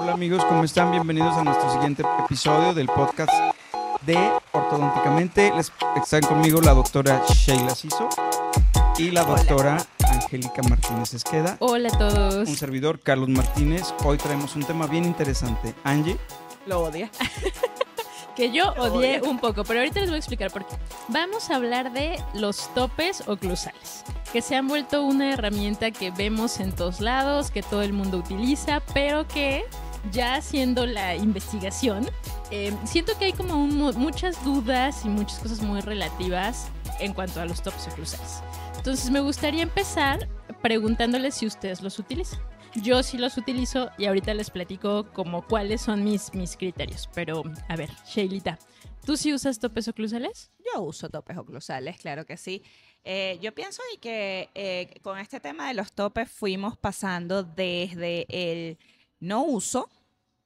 Hola amigos, ¿cómo están? Bienvenidos a nuestro siguiente episodio del podcast de Ortodónticamente. Están conmigo la doctora Sheila Siso y la doctora Angélica Martínez Esqueda. Hola a todos. Un servidor, Carlos Martínez. Hoy traemos un tema bien interesante. Angie. Lo odia. Que yo odié un poco, pero ahorita les voy a explicar por qué. Vamos a hablar de los topes oclusales, que se han vuelto una herramienta que vemos en todos lados, que todo el mundo utiliza, pero que ya haciendo la investigación, siento que hay como muchas dudas y muchas cosas muy relativas en cuanto a los topes oclusales. Entonces me gustaría empezar preguntándoles si ustedes los utilizan. Yo sí los utilizo y ahorita les platico como cuáles son mis criterios. Pero, a ver, Sheilita, ¿tú sí usas topes oclusales? Yo uso topes oclusales, claro que sí. Yo pienso y que con este tema de los topes fuimos pasando desde el no uso,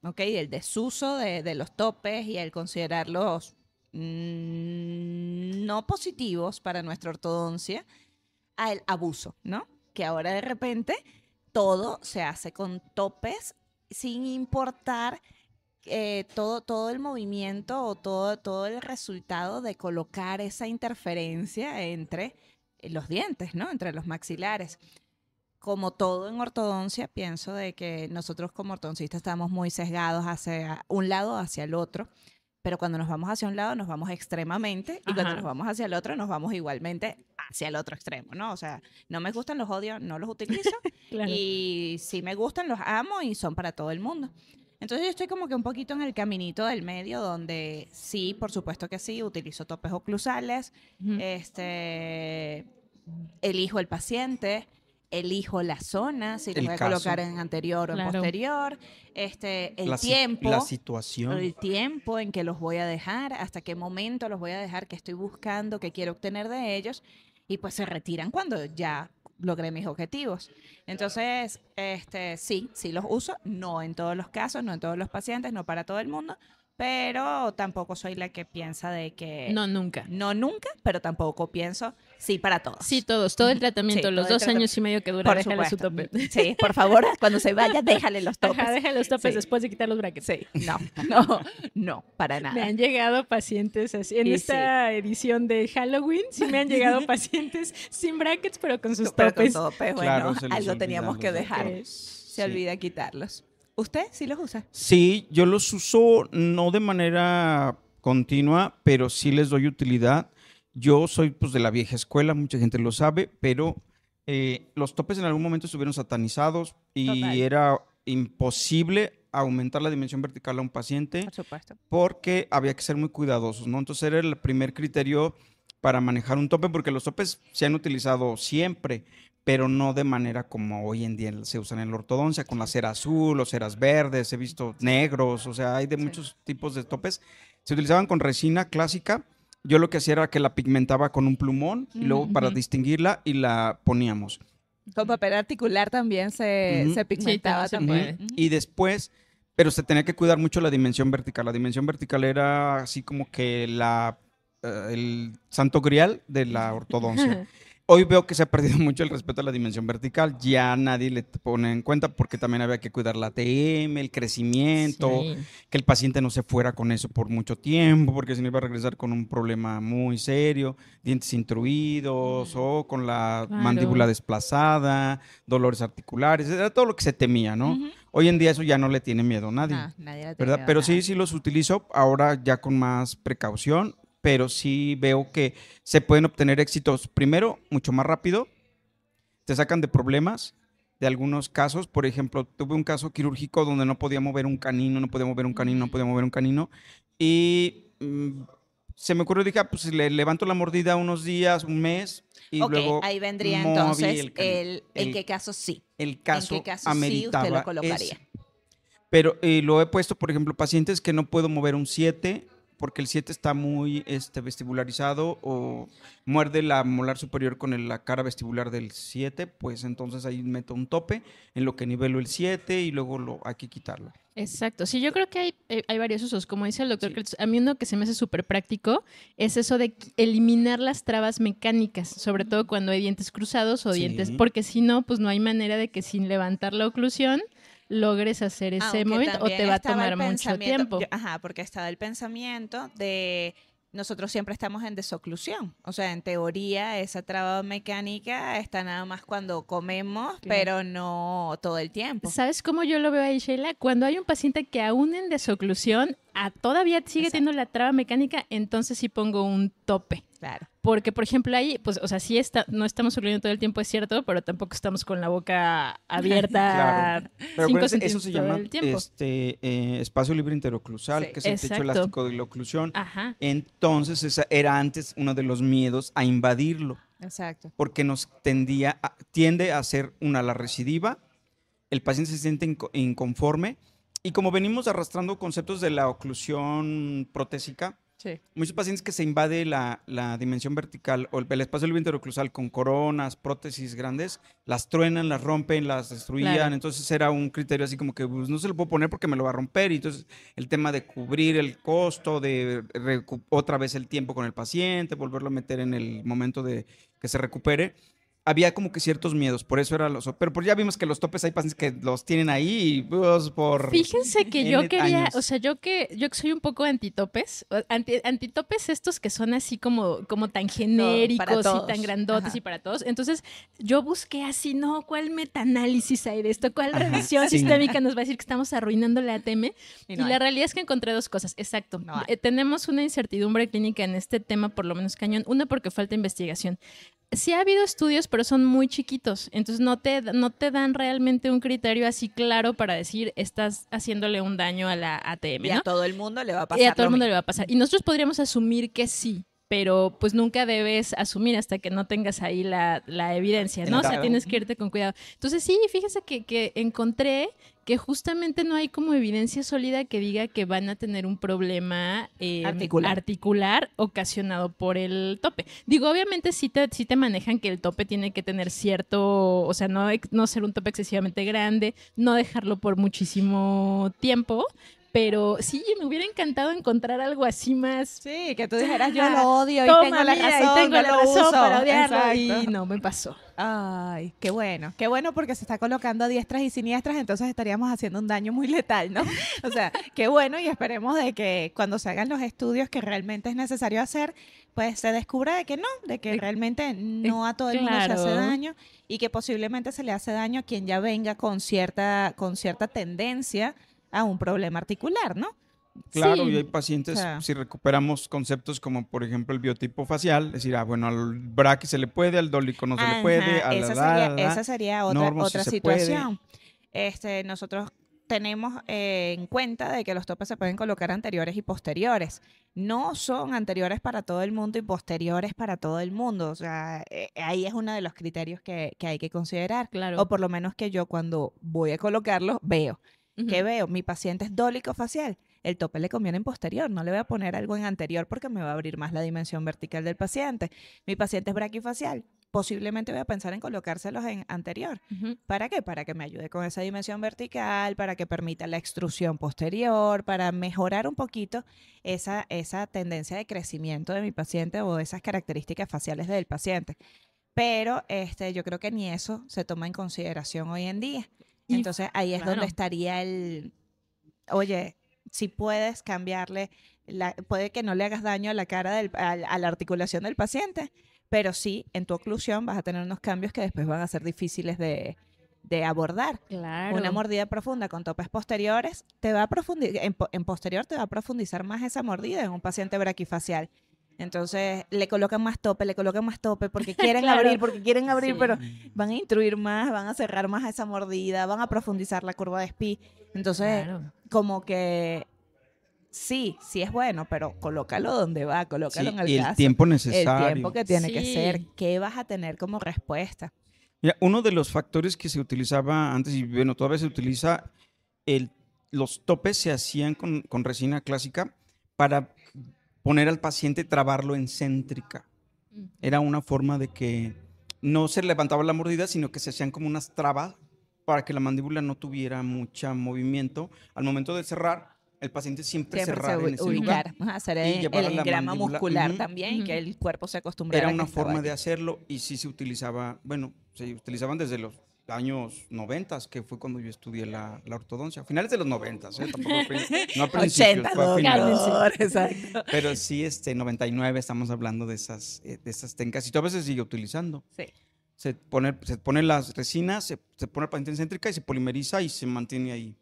¿ok? El desuso de los topes y el considerarlos no positivos para nuestra ortodoncia, al abuso, ¿no? Que ahora de repente todo se hace con topes sin importar todo el movimiento o todo el resultado de colocar esa interferencia entre los dientes, ¿no? Entre los maxilares. Como todo en ortodoncia, pienso de que nosotros como ortodoncistas estamos muy sesgados hacia un lado o hacia el otro. Pero cuando nos vamos hacia un lado nos vamos extremadamente y cuando nos vamos hacia el otro nos vamos igualmente hacia el otro extremo, ¿no? O sea, no me gustan, los odio, no los utilizo. Claro. Y si me gustan, los amo y son para todo el mundo. Entonces yo estoy como que un poquito en el caminito del medio donde sí, por supuesto que sí, utilizo topes oclusales, elijo el paciente, elijo la zona, si lo voy a colocar en anterior o en posterior, el tiempo, la situación, el tiempo en que los voy a dejar, hasta qué momento los voy a dejar, qué estoy buscando, qué quiero obtener de ellos, y pues se retiran cuando ya logré mis objetivos. Entonces, sí los uso, no en todos los casos, no en todos los pacientes, no para todo el mundo, pero tampoco soy la que piensa de que... No, nunca. No, nunca, pero tampoco pienso sí para todos. Sí, todos, todo el tratamiento, sí, los 2 años y medio que dura, déjale su tope. Sí, por favor, cuando se vaya, déjale los topes. Ajá, déjale los topes después de quitar los brackets. Sí, no, para nada. Me han llegado pacientes así, en esta edición de Halloween, sí me han llegado pacientes sin brackets, pero con sus topes. Con topes, claro, bueno, algo teníamos que dejar. Se olvida quitarlos. ¿Usted sí los usa? Sí, yo los uso no de manera continua, pero sí les doy utilidad. Yo soy pues de la vieja escuela, mucha gente lo sabe, pero los topes en algún momento estuvieron satanizados y Total. Era imposible aumentar la dimensión vertical a un paciente. Por supuesto. Porque había que ser muy cuidadosos, ¿no? Entonces era el primer criterio para manejar un tope, porque los topes se han utilizado siempre, pero no de manera como hoy en día se usan en la ortodoncia, con la cera azul o ceras verdes, he visto negros, o sea, hay de muchos tipos de topes. Se utilizaban con resina clásica. Yo lo que hacía era que la pigmentaba con un plumón y luego para distinguirla y la poníamos. Con papel articular también se pigmentaba también. Y después, pero se tenía que cuidar mucho la dimensión vertical. La dimensión vertical era así como que el santo grial de la ortodoncia. Hoy veo que se ha perdido mucho el respeto a la dimensión vertical, ya nadie le pone en cuenta porque también había que cuidar la ATM, el crecimiento, que el paciente no se fuera con eso por mucho tiempo porque si no iba a regresar con un problema muy serio, dientes intruidos o con la mandíbula desplazada, dolores articulares, era todo lo que se temía, ¿no? Hoy en día eso ya no le tiene miedo a nadie, nadie le tiene ¿verdad? miedo Pero a nadie. sí los utilizo ahora ya con más precaución. Pero sí veo que se pueden obtener éxitos, primero, mucho más rápido, te sacan de problemas, de algunos casos, por ejemplo, tuve un caso quirúrgico donde no podía mover un canino, y se me ocurrió, dije, pues le levanto la mordida unos días, un mes, y luego ahí vendría entonces en qué caso sí. El caso, ¿En qué caso ameritaba sí usted lo colocaría? eso. Pero lo he puesto, por ejemplo, pacientes que no puedo mover un 7, porque el 7 está muy vestibularizado o muerde la molar superior con la cara vestibular del 7, pues entonces ahí meto un tope en lo que nivelo el 7 y luego hay que quitarlo. Exacto. Sí, yo creo que hay varios usos. Como dice el doctor, a mí uno que se me hace súper práctico es eso de eliminar las trabas mecánicas, sobre todo cuando hay dientes cruzados o dientes, porque si no, pues no hay manera de que sin levantar la oclusión logres hacer ese Aunque movimiento o también te va a estaba el tomar mucho pensamiento, tiempo. porque estaba el pensamiento de nosotros siempre estamos en desoclusión. O sea, en teoría esa traba mecánica está nada más cuando comemos, pero no todo el tiempo. ¿Sabes cómo yo lo veo ahí, Sheila? Cuando hay un paciente que aún en desoclusión todavía sigue teniendo la traba mecánica, entonces sí pongo un tope. Claro. Porque, por ejemplo, ahí, pues, o sea, sí no estamos ocurriendo todo el tiempo, es cierto, pero tampoco estamos con la boca abierta Claro. Pero 5 acuérdense, centímetros eso se todo llama el tiempo. espacio libre interoclusal, Sí. que es el techo Exacto. elástico de la oclusión. Ajá. Entonces, esa era antes uno de los miedos a invadirlo, Exacto. porque tiende a ser la recidiva, el paciente se siente inconforme, y como venimos arrastrando conceptos de la oclusión protésica, Sí. muchos pacientes que se invade la dimensión vertical o el espacio libre interoclusal con coronas, prótesis grandes, las truenan, las rompen, las destruían. Claro. Entonces era un criterio así como que pues, no se lo puedo poner porque me lo va a romper. Y entonces el tema de cubrir el costo, de otra vez el tiempo con el paciente, volverlo a meter en el momento de que se recupere. Había como que ciertos miedos, por eso era pero pues ya vimos que los topes hay pacientes que los tienen ahí y pues, por Fíjense que N yo quería, años. o sea, yo que soy un poco antitopes, antitopes estos que son así como tan genéricos y todos. tan grandotes Ajá. y para todos. Entonces, yo busqué así, no, ¿cuál metaanálisis hay de esto? ¿Cuál revisión sí. sistémica nos va a decir que estamos arruinando la ATM? Y Y no la hay. realidad es que encontré dos cosas, exacto. No hay. Tenemos una incertidumbre clínica en este tema, por lo menos cañón. Una, porque falta investigación. Sí ha habido estudios, pero son muy chiquitos, entonces no te dan realmente un criterio así claro para decir estás haciéndole un daño a la ATM, Y ¿no? a todo el mundo le va a pasar. Y a todo el lo mundo mismo. le va a pasar. Y nosotros podríamos asumir que sí, pero pues nunca debes asumir hasta que no tengas ahí la evidencia, ¿no? O sea, Claro. tienes que irte con cuidado. Entonces sí, fíjese que encontré que justamente no hay como evidencia sólida que diga que van a tener un problema articular ocasionado por el tope. Digo, obviamente sí te manejan que el tope tiene que tener cierto, o sea, no ser un tope excesivamente grande, no dejarlo por muchísimo tiempo, pero sí, me hubiera encantado encontrar algo así más. Sí, que tú dijeras, yo lo odio y Toma, tengo la mira, razón, y tengo yo la lo razón uso. para odiarlo. Exacto. Y no me pasó. Ay, qué bueno porque se está colocando a diestras y siniestras, entonces estaríamos haciendo un daño muy letal, ¿no? O sea, qué bueno y esperemos de que cuando se hagan los estudios que realmente es necesario hacer, pues se descubra de que no, de que realmente no a todo el mundo se hace Claro. daño y que posiblemente se le hace daño a quien ya venga con cierta tendencia a un problema articular, ¿no? Claro, Sí. y hay pacientes, O sea. si recuperamos conceptos como por ejemplo el biotipo facial, es decir, bueno, al braqui se le puede, al dólico no se le puede, Ajá, a esa sería otra, Normo sí otra se puede. situación. Nosotros tenemos en cuenta de que los topes se pueden colocar anteriores y posteriores. No son anteriores para todo el mundo y posteriores para todo el mundo. O sea, ahí es uno de los criterios que hay que considerar. Claro. O por lo menos que yo cuando voy a colocarlos veo. Ujú. ¿Qué veo? Mi paciente es dólico facial. El tope le conviene en posterior. No le voy a poner algo en anterior porque me va a abrir más la dimensión vertical del paciente. Mi paciente es braquifacial. Posiblemente voy a pensar en colocárselos en anterior. Ujú. ¿Para qué? Para que me ayude con esa dimensión vertical, para que permita la extrusión posterior, para mejorar un poquito esa tendencia de crecimiento de mi paciente o esas características faciales del paciente. Pero yo creo que ni eso se toma en consideración hoy en día. Y Entonces ahí es claro. donde estaría oye, si puedes cambiarle, puede que no le hagas daño a la cara, a la articulación del paciente, pero sí, en tu oclusión vas a tener unos cambios que después van a ser difíciles de abordar. Claro. Una mordida profunda con topes posteriores te va a profundizar, en posterior te va a profundizar más esa mordida en un paciente braquifacial. Entonces le colocan más tope porque quieren Claro. abrir, Sí. pero van a intruir más, van a cerrar más esa mordida, van a profundizar la curva de Spee. Entonces, Claro. como que sí es bueno, pero colócalo donde va, colócalo Sí, en el y el caso. tiempo El necesario. tiempo que tiene que Sí. ser, ¿qué vas a tener como respuesta? Mira, uno de los factores que se utilizaba antes, y bueno, todavía se utiliza, los topes se hacían con resina clásica para poner al paciente, trabarlo en céntrica. Era una forma de que no se levantaba la mordida, sino que se hacían como unas trabas para que la mandíbula no tuviera mucho movimiento. Al momento de cerrar, el paciente siempre cerrara en ese lugar. ubicar, vamos a hacer Y el llevar a la engrama mandíbula. muscular Ujú. también, y Ujú. que el cuerpo se acostumbrara Era a que una estaba forma allí. de hacerlo y sí se utilizaba, bueno, se utilizaban desde los años 90, que fue cuando yo estudié la ortodoncia. Finales de los 90, tampoco no a 80, principios, fue a finales. doctor, exacto. Pero sí, 99 estamos hablando de esas técnicas y todavía se sigue utilizando. Sí. Se pone las resinas, se pone la paciente céntrica y se polimeriza y se mantiene ahí.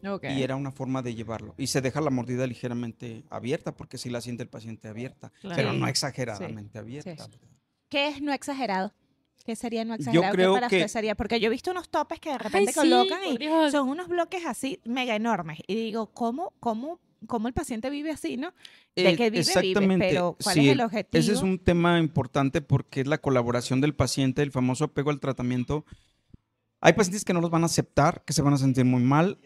Okay. Y era una forma de llevarlo. Y se deja la mordida ligeramente abierta, porque sí la siente el paciente abierta, Claro. pero no exageradamente abierta. Sí. ¿Qué es no exagerado? ¿Qué sería no Yo exagerado? creo ¿Qué para que- usted sería? Porque yo he visto unos topes que de repente Ay, sí, colocan por y Dios. son unos bloques así mega enormes. Y digo, ¿cómo el paciente vive así, no? ¿De qué vive? Exactamente. Pero ¿cuál Sí, es el objetivo? ese es un tema importante porque es la colaboración del paciente, el famoso apego al tratamiento. Hay pacientes que no los van a aceptar, que se van a sentir muy mal.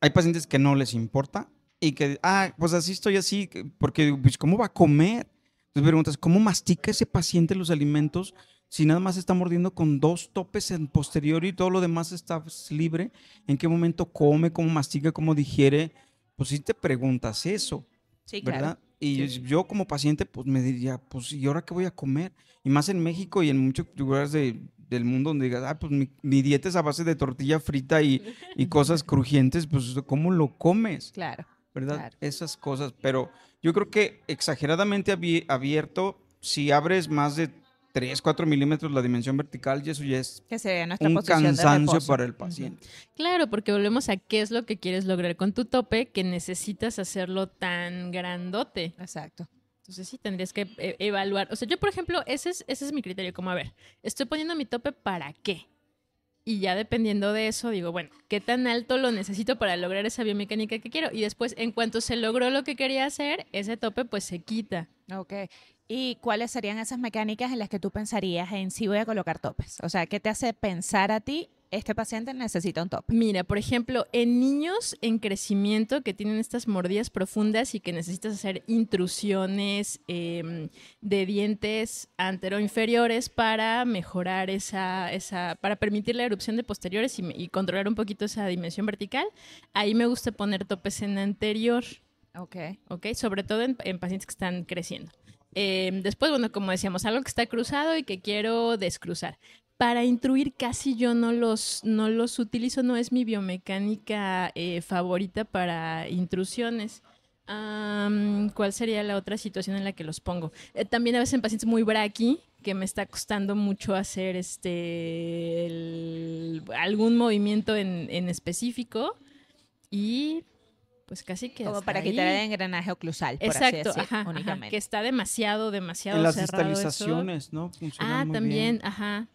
Hay pacientes que no les importa y que, pues así estoy así, porque pues, ¿cómo va a comer? Entonces preguntas, ¿cómo mastica ese paciente los alimentos si nada más está mordiendo con 2 topes en posterior y todo lo demás está pues, libre? ¿En qué momento come? ¿Cómo mastica? ¿Cómo digiere? Pues sí te preguntas eso. Sí, ¿Verdad? claro. Y Sí. yo como paciente, pues me diría, pues ¿y ahora qué voy a comer? Y más en México y en muchos lugares del mundo donde digas, pues mi dieta es a base de tortilla frita y cosas crujientes, pues ¿cómo lo comes? Claro. ¿Verdad? Claro. Esas cosas. Pero yo creo que exageradamente abierto, si abres más de 3, 4 milímetros la dimensión vertical, y eso ya es Que sería nuestra un posición de cansancio reposo. para el paciente. Claro, porque volvemos a qué es lo que quieres lograr con tu tope, que necesitas hacerlo tan grandote. Exacto. Entonces sí tendrías que evaluar. O sea, yo, por ejemplo, ese es mi criterio, como a ver, estoy poniendo mi tope ¿para qué? Y ya dependiendo de eso, digo, bueno, ¿qué tan alto lo necesito para lograr esa biomecánica que quiero? Y después, en cuanto se logró lo que quería hacer, ese tope pues se quita. Ok. ¿Y cuáles serían esas mecánicas en las que tú pensarías en si voy a colocar topes? O sea, ¿qué te hace pensar a ti, este paciente necesita un tope? Mira, por ejemplo, en niños en crecimiento que tienen estas mordidas profundas y que necesitas hacer intrusiones de dientes anteroinferiores para mejorar para permitir la erupción de posteriores y controlar un poquito esa dimensión vertical, ahí me gusta poner topes en anterior, Ok. ¿ok? Sobre todo en pacientes que están creciendo. Después, bueno, como decíamos, algo que está cruzado y que quiero descruzar. Para intruir casi yo no los utilizo, no es mi biomecánica favorita para intrusiones. ¿Cuál sería la otra situación en la que los pongo? También a veces en pacientes muy braqui, que me está costando mucho hacer algún movimiento en específico y pues casi que Como hasta para ahí. quitar el engranaje oclusal, por así Exacto, decir, ajá, únicamente. que está demasiado En las cerrado eso. distalizaciones, ¿no? Funcionan muy También, bien. ajá.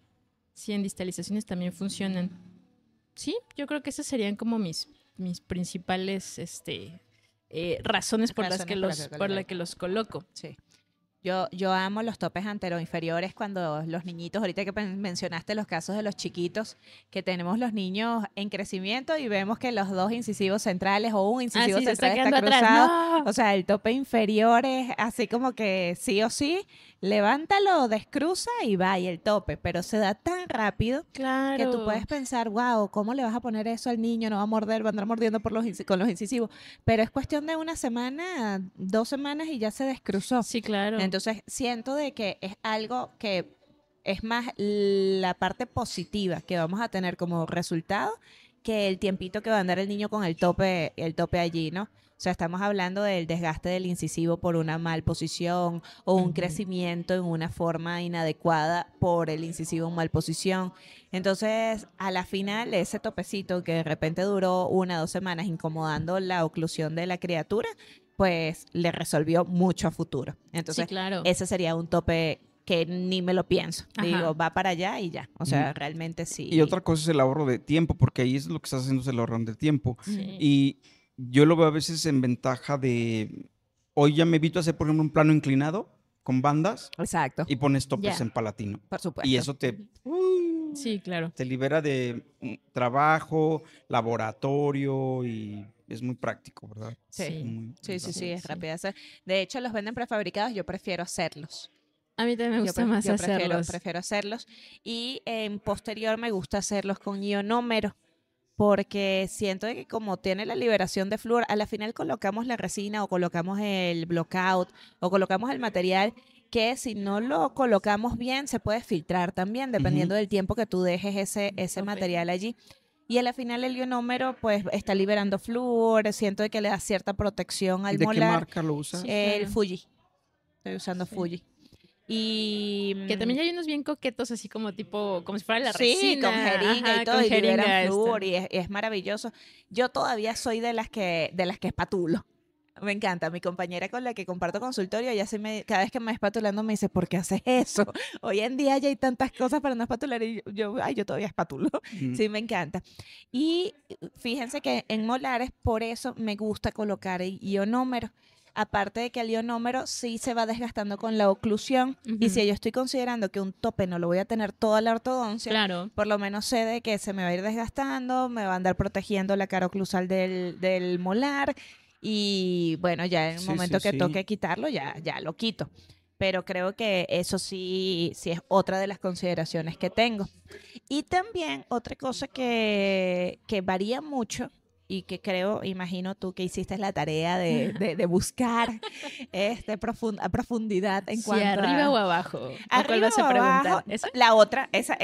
Sí, en distalizaciones también funcionan. Sí, yo creo que esas serían como mis principales razones por las que los coloco. Sí. Yo amo los topes anteroinferiores cuando los niñitos, ahorita que mencionaste los casos de los chiquitos, que tenemos los niños en crecimiento y vemos que los 2 incisivos centrales o un incisivo Sí, se está central está quedando atrás. cruzado. ¡No! O sea, el tope inferior es así como que sí o sí, levántalo, descruza y va, y el tope, pero se da tan rápido Claro. que tú puedes pensar, wow, ¿cómo le vas a poner eso al niño? No va a morder, va a andar mordiendo con los incisivos. Pero es cuestión de 1 semana, 2 semanas y ya se descruzó. Sí, claro. Entonces, siento de que es algo que es más la parte positiva que vamos a tener como resultado que el tiempito que va a andar el niño con el tope allí, ¿no? O sea, estamos hablando del desgaste del incisivo por una mal posición o un crecimiento en una forma inadecuada por el incisivo en mal posición. Entonces, a la final, ese topecito que de repente duró 1 o 2 semanas incomodando la oclusión de la criatura, pues le resolvió mucho a futuro. Entonces, sí, claro. ese sería un tope que ni me lo pienso. Ajá. Digo, va para allá y ya. O sea, realmente sí. Y otra cosa es el ahorro de tiempo, porque ahí es lo que estás haciendo, es el ahorro de tiempo. Sí. Y yo lo veo a veces en ventaja de, hoy ya me evito hacer, por ejemplo, un plano inclinado con bandas Exacto. y pones topes Ya. en palatino. Por supuesto. Y eso Sí, claro. te libera de trabajo, laboratorio y es muy práctico, ¿verdad? Sí. Muy Sí, es Sí. rápido de hacer. De hecho, los venden prefabricados, yo prefiero hacerlos. A mí también me gusta más yo hacerlos. prefiero hacerlos. Y en posterior me gusta hacerlos con ionómero, porque siento que como tiene la liberación de flúor, a la final colocamos la resina o colocamos el blockout o colocamos el material que si no lo colocamos bien se puede filtrar también, dependiendo del tiempo que tú dejes ese material allí. Y a la final el ionómero pues está liberando flúor, siento de que le da cierta protección al ¿De qué molar. marca lo usas? El Claro. Fuji. Estoy usando Fuji. Y Que también hay unos bien coquetos, así como tipo, como si fuera la sí, resina. con jeringa Ajá, y todo, con y liberan jeringa, flúor, y es maravilloso. Yo todavía soy de las que espatulo. Me encanta. Mi compañera con la que comparto consultorio, cada vez que me va espatulando me dice, ¿por qué haces eso? Hoy en día ya hay tantas cosas para no espatular y yo todavía espatulo. Ujú. Sí, me encanta. Y fíjense que en molares, por eso me gusta colocar el ionómero. Aparte de que el ionómero sí se va desgastando con la oclusión. Y Ujú. si yo estoy considerando que un tope no lo voy a tener toda la ortodoncia, Claro. por lo menos sé de que se me va a ir desgastando, me va a andar protegiendo la cara oclusal del molar. Y bueno, ya en el Sí, momento sí, que sí. toque quitarlo, ya lo quito. Pero creo que eso sí es otra de las consideraciones que tengo. Y también otra cosa que varía mucho y que creo, imagino tú que hiciste la tarea de buscar a profundidad en Si cuanto arriba a... o abajo. ¿O cuál Arriba vas a o preguntar? abajo, ¿Esa? la otra, esa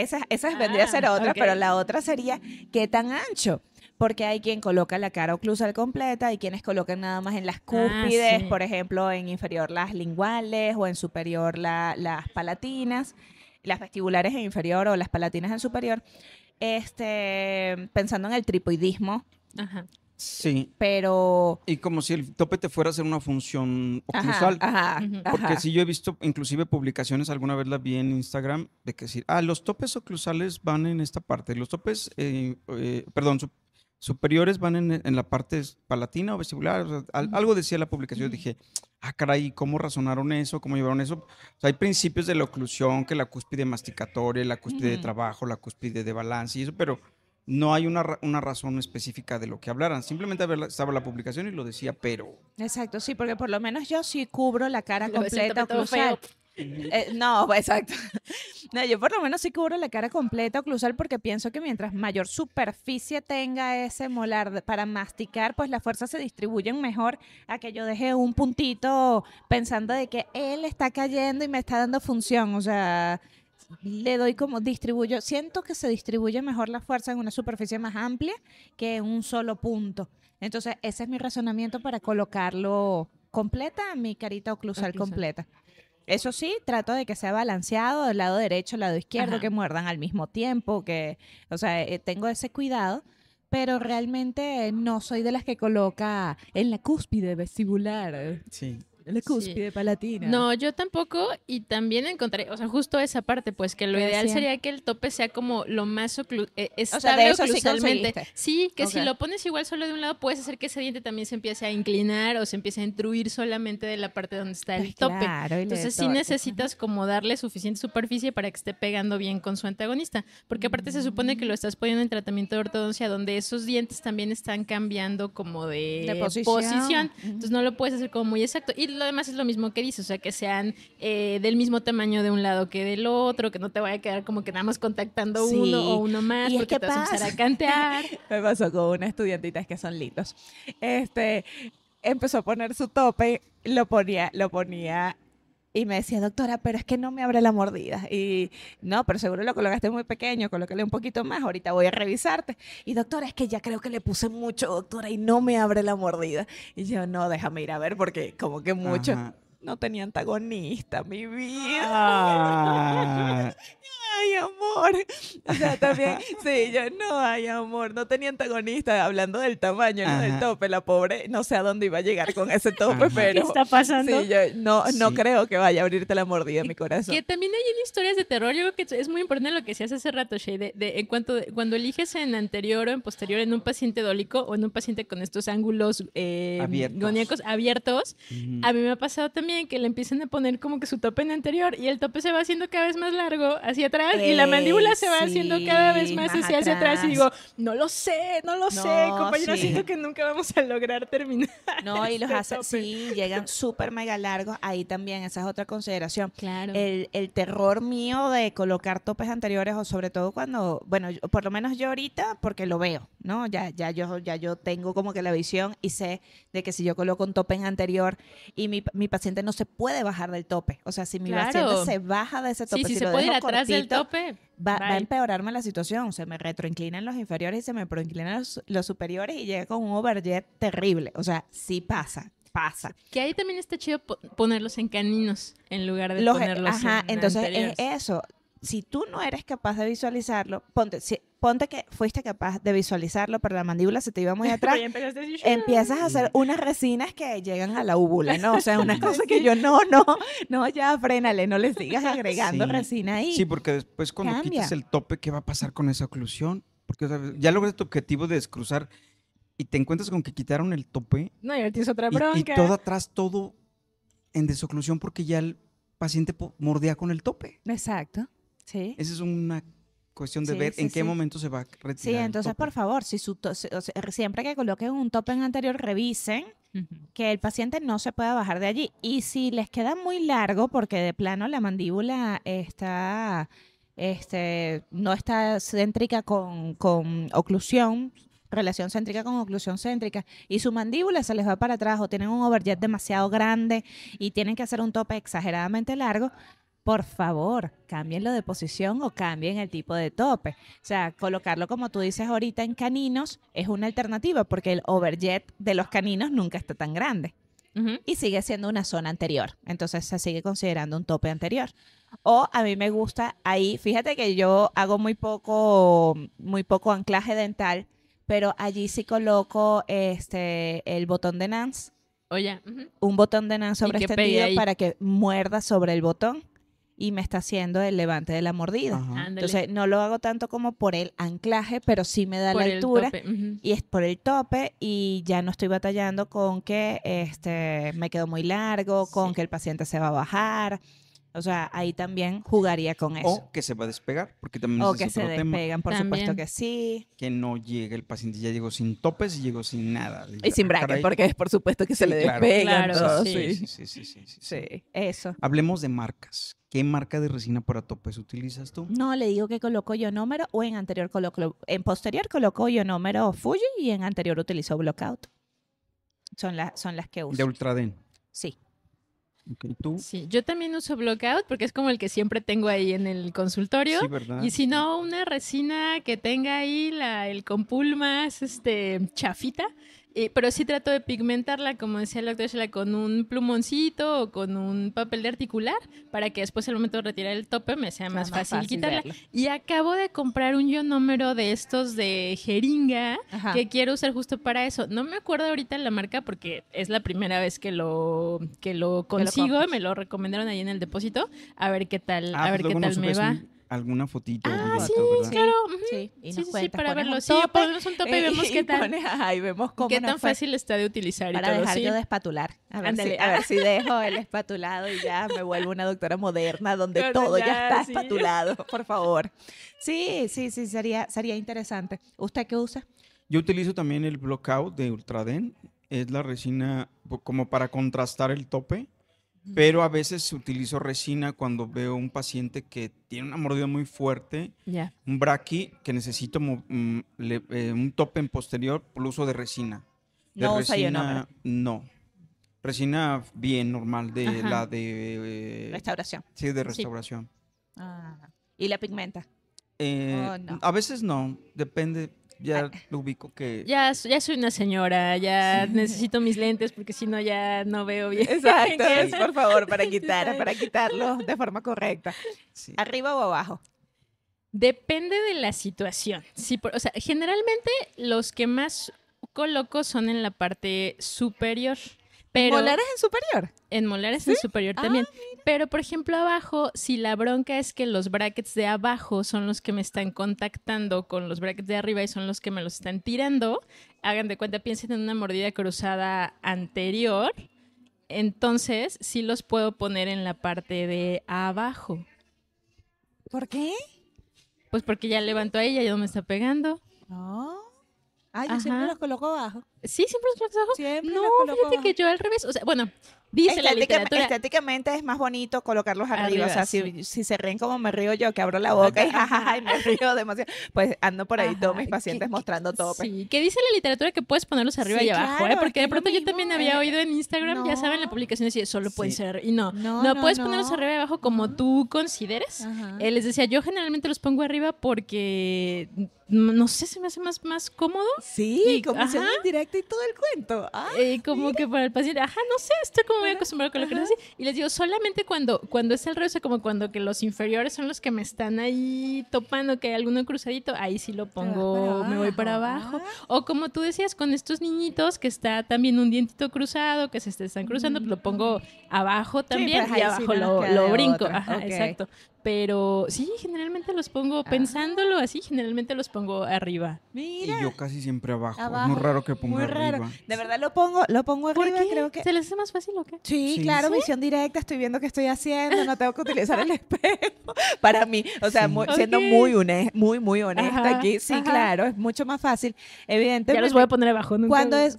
vendría a ser otra, ok. pero la otra sería ¿qué tan ancho? Porque hay quien coloca la cara oclusal completa, hay quienes colocan nada más en las cúspides, sí. por ejemplo, en inferior las linguales o en superior las palatinas, las vestibulares en inferior o las palatinas en superior, pensando en el tripoidismo, Ajá. Sí. pero... Y como si el tope te fuera a hacer una función Ajá, oclusal. ajá, Ujú. Porque ajá. sí, yo he visto inclusive publicaciones, alguna vez las vi en Instagram, de que decir, los topes oclusales van en esta parte, los topes, superiores van en la parte palatina o vestibular, o sea, algo decía la publicación, Ujú. dije, caray, ¿cómo razonaron eso? ¿Cómo llevaron eso? O sea, hay principios de la oclusión, que la cúspide masticatoria, la cúspide de Ujú. trabajo, la cúspide de balance y eso, pero no hay una razón específica de lo que hablaran, simplemente estaba la publicación y lo decía, pero... Exacto, sí, porque por lo menos yo sí cubro la cara Lo ves el completa tope todo oclusal. feo. No, exacto. No, yo por lo menos sí cubro la cara completa oclusal porque pienso que mientras mayor superficie tenga ese molar para masticar, pues las fuerzas se distribuyen mejor a que yo deje un puntito pensando de que él está cayendo y me está dando función. O sea, le doy como distribuyo, siento que se distribuye mejor la fuerza en una superficie más amplia que en un solo punto. Entonces, ese es mi razonamiento para colocarlo completa, mi carita oclusal Oclusal. completa. Eso sí, trato de que sea balanceado del lado derecho, lado izquierdo, Ajá. que muerdan al mismo tiempo, o sea, tengo ese cuidado, pero realmente no soy de las que coloca en la cúspide vestibular, Sí. en la cúspide palatina. No, yo tampoco, y también encontré, o sea, justo esa parte, pues que lo ¿Qué ideal decía? sería que el tope sea como lo más de estable eso sí oclusalmente. conseguiste. Sí, que si Ok. lo pones igual solo de un lado, puedes hacer que ese diente también se empiece a inclinar o se empiece a intruir solamente de la parte donde está el Pues tope. claro, y le Entonces sí torces, necesitas como darle suficiente superficie para que esté pegando bien con su antagonista, porque aparte se supone que lo estás poniendo en tratamiento de ortodoncia donde esos dientes también están cambiando como de posición. Entonces no lo puedes hacer como muy exacto. Y lo demás es lo mismo que dices, o sea, que sean del mismo tamaño de un lado que del otro, que no te vaya a quedar como que nada más contactando Sí. uno o uno más, Y es porque que te vas a empezar pasa. a cantear. Me pasó con una estudiantita, es que son lindos. Empezó a poner su tope, lo ponía y me decía, doctora, pero es que no me abre la mordida. Y no, pero seguro lo colocaste muy pequeño, colócale un poquito más, ahorita voy a revisarte. Y doctora, es que ya creo que le puse mucho, doctora, y no me abre la mordida. Y yo, no, déjame ir a ver, porque como que mucho. Ajá. No tenía antagonista, mi vida. Ah, Ay, amor. O sea, también, sí, yo no, ay, amor, no tenía antagonista. Hablando del tamaño, ¿no? Del Ajá. tope, la pobre, no sé a dónde iba a llegar con ese tope, Ajá. pero. ¿Qué está pasando? Sí, yo no Sí. creo que vaya a abrirte la mordida, mi corazón. Que también hay en historias de terror, yo creo que es muy importante lo que decías hace rato, Shay, cuando eliges en anterior o en posterior en un paciente dólico o en un paciente con estos ángulos Abiertos. goníacos abiertos, ujú. a mí me ha pasado también que le empiezan a poner como que su tope en anterior y el tope se va haciendo cada vez más largo hacia atrás atrás y la mandíbula se va haciendo cada vez más más hacia atrás y atrás. digo, no lo sé, compañero, sí. siento que nunca vamos a lograr terminar. No, y los este hace, tope. sí, llegan súper mega largos. Ahí también, esa es otra consideración. Claro. El terror mío de colocar topes anteriores, o sobre todo cuando, bueno, por lo menos yo ahorita, porque lo veo, ¿no? Ya yo tengo como que la visión y sé de que si yo coloco un tope en anterior y mi paciente no se puede bajar del tope. O sea, si mi Claro. paciente se baja de ese tope, Sí, si si se lo puede ir dejo atrás del cortito, tope. va a bye. empeorarme la situación. Se me retroinclinan los inferiores y se me proinclinan los superiores y llega con un overjet terrible. O sea, sí pasa. Que ahí también está chido ponerlos en caninos en lugar de Los- ponerlos ajá, en entonces anteriores. es eso. Si tú no eres capaz de visualizarlo, ponte que fuiste capaz de visualizarlo, pero la mandíbula se te iba muy atrás. Pero ya empezaste a decir, Empiezas a hacer unas resinas que llegan a la úvula, ¿no? O sea, una cosa que yo no, ya frénale, no le sigas agregando Sí. resina ahí. Sí, porque después cuando Cambia. quitas el tope, ¿qué va a pasar con esa oclusión? Porque o sea, ya logras tu objetivo de descruzar y te encuentras con que quitaron el tope no, y ahora tienes otra y bronca. todo atrás, todo en desoclusión porque ya el paciente mordía con el tope. Exacto. Sí. Esa es una cuestión de Sí, ver sí, en qué sí. momento se va a retirar Sí, el entonces, tope. por favor, o sea, siempre que coloquen un tope en anterior, revisen Ujú. que el paciente no se pueda bajar de allí. Y si les queda muy largo, porque de plano la mandíbula está, no está céntrica con oclusión, relación céntrica con oclusión céntrica, y su mandíbula se les va para atrás o tienen un overjet demasiado grande y tienen que hacer un tope exageradamente largo, por favor, cámbienlo de posición o cambien el tipo de tope. O sea, colocarlo como tú dices ahorita en caninos es una alternativa porque el overjet de los caninos nunca está tan grande Ujú. y sigue siendo una zona anterior. Entonces se sigue considerando un tope anterior. O a mí me gusta ahí, fíjate que yo hago muy poco anclaje dental, pero allí sí coloco el botón de Nance, Oye, ujú. un botón de Nance Y que pegue sobreextendido ahí. para que muerda sobre el botón y me está haciendo el levante de la mordida. Ajá. Ándale. Entonces no lo hago tanto como por el anclaje, pero sí me da Por la el altura tope, ujú. y es por el tope y ya no estoy batallando con que me quedó muy largo, con Sí. que el paciente se va a bajar. O sea, ahí también jugaría con eso. O que se va a despegar, porque también O ese que es se otro tema. despegan, por supuesto También. que sí. Que no llegue el paciente, ya llegó sin topes y llegó sin nada. Y sin bracket, Caray. porque es por supuesto que se Sí, le claro. despegan Claro, todos. sí. Sí. Sí. Sí, eso. Hablemos de marcas. ¿Qué marca de resina para topes utilizas tú? No, le digo que coloco ionómero o en anterior en posterior coloco ionómero Fuji y en anterior utilizo Blockout. Son las que uso. De Ultraden. Sí. Ok, ¿tú? Sí, yo también uso Blockout porque es como el que siempre tengo ahí en el consultorio. Sí, ¿verdad? Y si no, una resina que tenga ahí el compul más chafita. Pero sí trato de pigmentarla, como decía el doctor Shela, con un plumoncito o con un papel de articular para que después al momento de retirar el tope me sea más fácil quitarla. verlo. Y acabo de comprar un ionómero de estos de jeringa Ajá. que quiero usar justo para eso. No me acuerdo ahorita la marca porque es la primera vez que lo consigo. compras. Me lo recomendaron ahí en el depósito. A ver qué tal, Ah, a ver pues qué luego nos tal me subes va. alguna fotito o Ah, videito, sí, ¿verdad? claro. ujú. Sí, y Sí, nos sí, cuentas, para pones verlo. un Sí, tope, ponemos un tope y vemos qué tal. y vemos cómo Qué nos tan fue. fácil está de utilizar y Para todo, dejar sí. yo de espatular. Ándale. A ver si dejo el espatulado y ya me vuelvo una doctora moderna donde Donde todo ya, ya está sí. espatulado, por favor. Sí, sería interesante. ¿Usted qué usa? Yo utilizo también el Blockout de Ultraden. Es la resina como para contrastar el tope. Pero a veces utilizo resina cuando veo un paciente que tiene una mordida muy fuerte, Ya. un braqui que necesito un tope en posterior por uso de resina. De No usa ionómero. no. Resina bien normal, de Ajá. la de... Restauración. sí, de restauración. Ah. ¿Y la pigmenta? No. A veces no, depende, ya lo ubico que... Ya soy una señora, ya necesito mis lentes porque si no ya no veo bien. Exacto, ¿Qué es por favor, para Está para quitarlo de forma correcta. sí. ¿Arriba o abajo? Depende de la situación. Sí, o sea, generalmente los que más coloco son en la parte superior. Pero ¿Molares en superior? en molares en superior Ah, también. Pero, por ejemplo, abajo, si la bronca es que los brackets de abajo son los que me están contactando con los brackets de arriba y son los que me los están tirando, hagan de cuenta, piensen en una mordida cruzada anterior, entonces sí los puedo poner en la parte de abajo. ¿Por qué? Pues porque ya levantó a ella, ya no me está pegando. No. Ay, yo Ajá. siempre los coloco abajo. Sí, siempre los colocas abajo. Siempre No, los coloco fíjate abajo. que yo al revés. O sea, bueno, dice la literatura. Estéticamente es más bonito colocarlos arriba. O sea, Arriba, si se ríen como me río yo, que abro la boca y jajaja, y me río demasiado, pues ando por ahí Ajá, todos mis pacientes mostrando topes. Sí, que dice la literatura que puedes ponerlos arriba Sí, y abajo, claro, porque es de que pronto es lo yo también mismo, había oído en Instagram, ya no. saben, la publicación decía solo pueden Sí. ser, y no, No, puedes no. ponerlos arriba y abajo como tú consideres. Ajá. Les decía, yo generalmente los pongo arriba porque, no sé, se me hace más cómodo. Sí, Y- comisión ajá. indirecta y todo el cuento. Ah, Como que para el paciente, no sé, estoy como muy acostumbrado a colocarlos así. Y les digo, solamente cuando es al revés, o sea, como cuando que los inferiores son los que me están ahí topando, que hay alguno cruzadito, ahí sí lo pongo, me voy para abajo. O como tú decías, con estos niñitos que está también un dientito cruzado, que se están cruzando, pues lo pongo abajo también pues y ahí sí abajo no nos queda lo de brinco. otra. Ajá, Ok. exacto. Pero sí, generalmente los pongo, pensándolo así, generalmente los pongo arriba. Mira. Y yo casi siempre abajo. Abajo. Es muy raro que ponga Muy raro. arriba. De verdad lo pongo ¿Por arriba, qué? creo que. ¿Se les hace más fácil o qué? Sí, Sí. claro, visión directa, estoy viendo qué estoy haciendo, no tengo que utilizar el espejo. Para mí, o sea, Sí. siendo Ok. muy honesta Ajá, aquí, sí, ajá. claro, es mucho más fácil. Ya Evidentemente, los voy a poner abajo. nunca-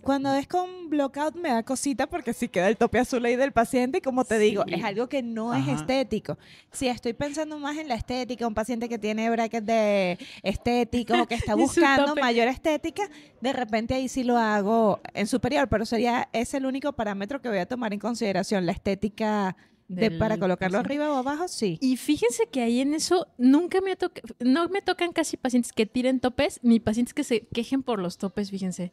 cuando es con blockout me da cosita porque si queda el tope azul ahí del paciente y como te digo, Sí. es algo que no es Ajá. estético. Si estoy pensando más en la estética, un paciente que tiene brackets de estéticos o que está Y su buscando tope. mayor estética, de repente ahí sí lo hago en superior, pero es el único parámetro que voy a tomar en consideración, la estética para Del colocarlo paciente. arriba o abajo, sí. Y fíjense que ahí en eso nunca no me tocan casi pacientes que tiren topes, ni pacientes que se quejen por los topes, fíjense.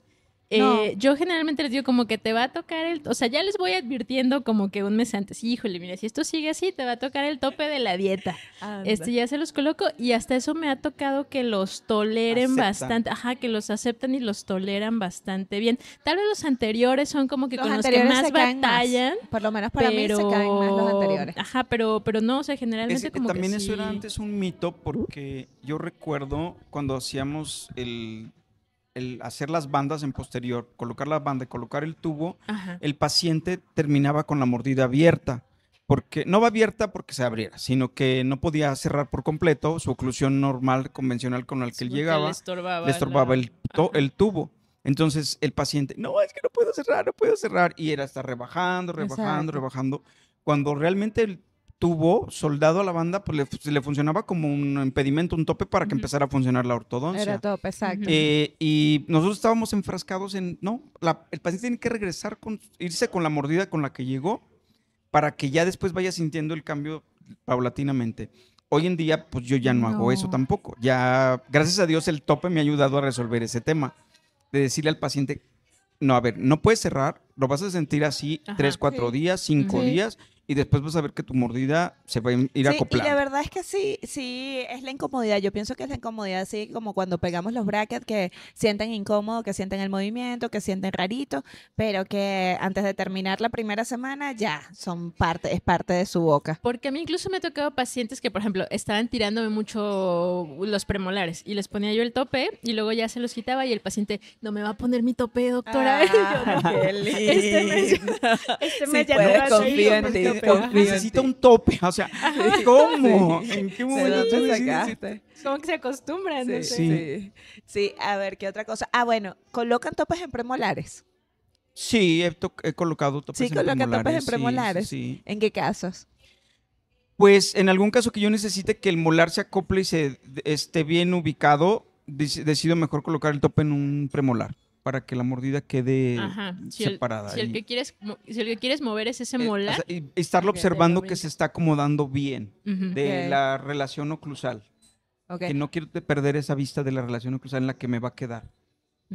No. Yo generalmente les digo como que te va a tocar o sea, ya les voy advirtiendo como que un mes antes, híjole, mira, si esto sigue así, te va a tocar el tope de la dieta. Ya se los coloco y hasta eso me ha tocado que los toleren Aceptan. bastante, que los aceptan y los toleran bastante bien. Tal vez los anteriores son como que Los con los que anteriores más se caen más. batallan. Por lo menos para mí se caen más los anteriores. Ajá, pero no, o sea, generalmente como También que eso era sí. antes un mito porque yo recuerdo cuando hacíamos el hacer las bandas en posterior, colocar la banda y colocar el tubo, Ajá. el paciente terminaba con la mordida abierta. Porque no va abierta porque se abriera, sino que no podía cerrar por completo su oclusión normal, convencional con la que Sí, él porque llegaba, le estorbaba, le estorbaba Ajá. el tubo. Entonces el paciente, no, es que no puedo cerrar. Y era estar rebajando. Exacto. Cuando realmente el tubo soldado a la banda, pues le funcionaba como un impedimento, un tope para que Ujú. empezara a funcionar la ortodoncia. Era tope, exacto. Ujú. Y nosotros estábamos enfrascados en, no, el paciente tiene que regresar, irse con la mordida con la que llegó para que ya después vaya sintiendo el cambio paulatinamente. Hoy en día, pues yo ya no hago eso No. tampoco. Ya, gracias a Dios, el tope me ha ayudado a resolver ese tema. De decirle al paciente, no, a ver, no puedes cerrar, lo vas a sentir así Ajá. 3, 4 Sí. días, 5 Sí. días, y después vas a ver que tu mordida se va a ir Sí, y acoplando. de verdad es que sí, es la incomodidad. Yo pienso que es la incomodidad, así como cuando pegamos los brackets, que sienten incómodo, que sienten el movimiento, que sienten rarito, pero que antes de terminar la primera semana ya es parte de su boca. Porque a mí incluso me ha tocado pacientes que, por ejemplo, estaban tirándome mucho los premolares y les ponía yo el tope y luego ya se los quitaba y el paciente, no me va a poner mi tope, doctora. Y yo, no. qué Este mes- lindo. Este Sí mes ya puedes, no va a ser confío yo en con ti, tope. confío en Necesita ti. un tope, o sea, ¿cómo? ¿En qué ¿De momento? dónde Sí, sí, sí. sacaste? Como que se acostumbran, no Sí, sé. sí. Sí, a ver, ¿qué otra cosa? Ah, bueno, ¿colocan topes en premolares? Sí, he colocado topes Sí, en coloca topes en premolares. premolares. Sí. ¿En qué casos? Pues en algún caso que yo necesite que el molar se acople y esté bien ubicado, decido mejor colocar el tope en un premolar para que la mordida quede Ajá. separada. Si el y- que quieres mover es ese o molar. sea, y estarlo Ok, te lo observando que brinco. se está acomodando bien Ujú. de Ok. la relación oclusal. Ok. Que no quiero perder esa vista de la relación oclusal en la que me va a quedar.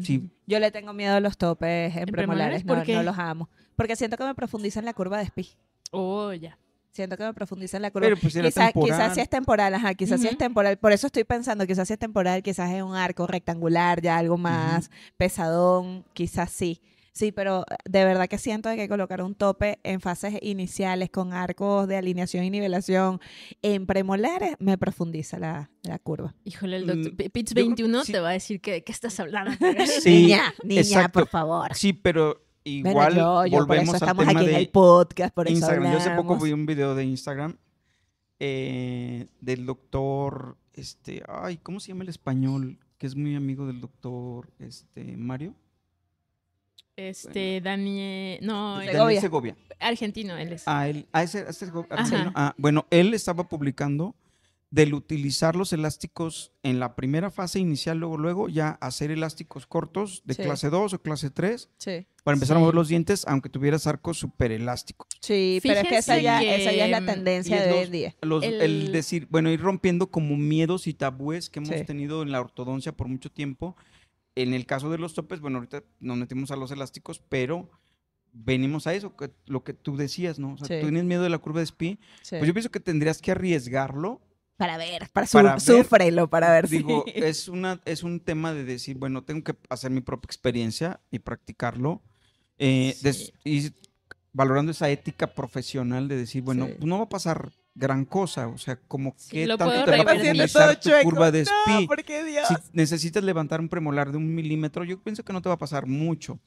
Sí, Yo le tengo miedo a los topes en premolares? premolares, ¿Por no, qué? no los amo. Porque siento que me profundizan la curva de Spi. Oh, ya. Siento que me profundizan la curva. pero pues era temporal. Quizás sí es temporal, ajá, quizás sí es Ujú. temporal. Por eso estoy pensando, quizás sí es temporal, quizás es un arco rectangular, ya algo más pesadón, quizás sí. Sí, pero de verdad que siento de que colocar un tope en fases iniciales con arcos de alineación y nivelación en premolares me profundiza la curva. Híjole, el doctor Pitts yo creo que 21 sí. te va a decir que, ¿de qué estás hablando? Sí, niña, exacto. por favor. Sí, pero Bueno, igual yo por volvemos eso al estamos tema aquí en de el podcast, por eso Instagram. Yo hace poco hablamos. vi un video de Instagram del doctor, ¿cómo se llama el español? Que es muy amigo del doctor, Mario. Daniel, no, Daniel Segovia. Argentino, él es. Ese argentino. Bueno, él estaba publicando del utilizar los elásticos en la primera fase inicial, luego ya hacer elásticos cortos de clase 2 o clase 3 para empezar a mover los dientes, aunque tuvieras arcos súper elásticos. Sí, pero es que esa ya es la tendencia de hoy en día. El decir, bueno, ir rompiendo como miedos y tabúes que hemos tenido en la ortodoncia por mucho tiempo. En el caso de los topes, bueno, ahorita nos metimos a los elásticos, pero venimos a eso, lo que tú decías, ¿no? O sea, tú tienes miedo de la curva de Spee, pues yo pienso que tendrías que arriesgarlo. Para ver, súfrelo, para ver. Digo, es un tema de decir, bueno, tengo que hacer mi propia experiencia y practicarlo. Y valorando esa ética profesional de decir, bueno, pues no va a pasar gran cosa, o sea, como que tanto te va a penalizar tu curva de Spee. Porque Dios. Si necesitas levantar un premolar de 1 milímetro, yo pienso que no te va a pasar mucho.